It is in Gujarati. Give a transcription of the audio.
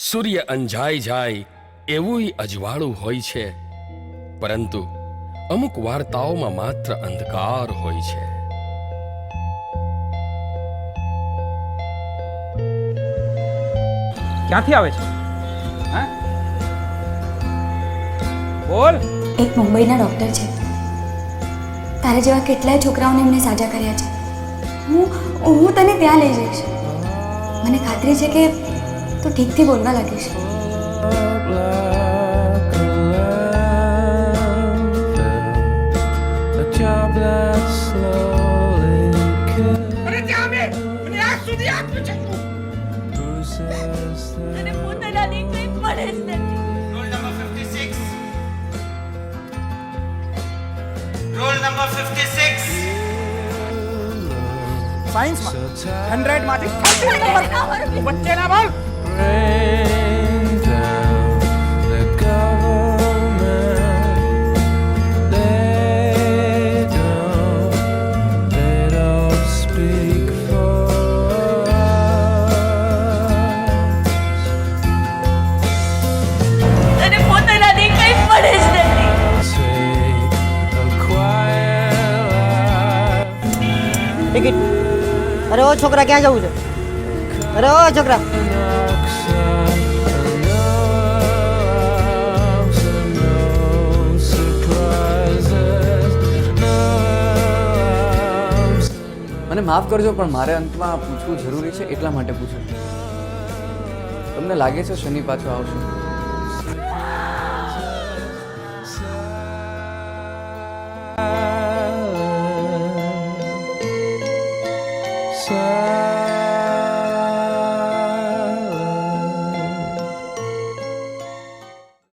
સૂર્ય અંજાઈ જાય એવુંય અજવાળું હોય છે, પરંતુ અમુક વાર્તાઓમાં માત્ર અંધકાર હોય છે. ક્યાંથી આવે છે? હા બોલ. એક મુંબઈના ડૉક્ટર છે. તારા જેવા કેટલાય છોકરાઓને એમને સાજા કર્યા છે. હું તને ત્યાં લઈ જઈશ. મને ખાતરી છે કે તું ઠીકથી બોલવા લાગીશ. અરે ત્યાં બે મને આજ સુધી આપ્યું છે તું. અને પોતાનાની કંઈ પડે જ નથી. Roll number 56. Roll number 56. સાયન્સમાં 100 માંથી 30 નંબર વચ્ચે ના બોલ. અને પોતાનાની કંઈ પડે જ નથી. ટિકિટ. અરે ઓ છોકરા, ક્યાં જવું છે? અરે ઓ છોકરા. મને માફ કરજો, પણ મારે અંતમાં પૂછવું જરૂરી છે, એટલા માટે પૂછું. તમને લાગે છે શનિ પાછો આવશે?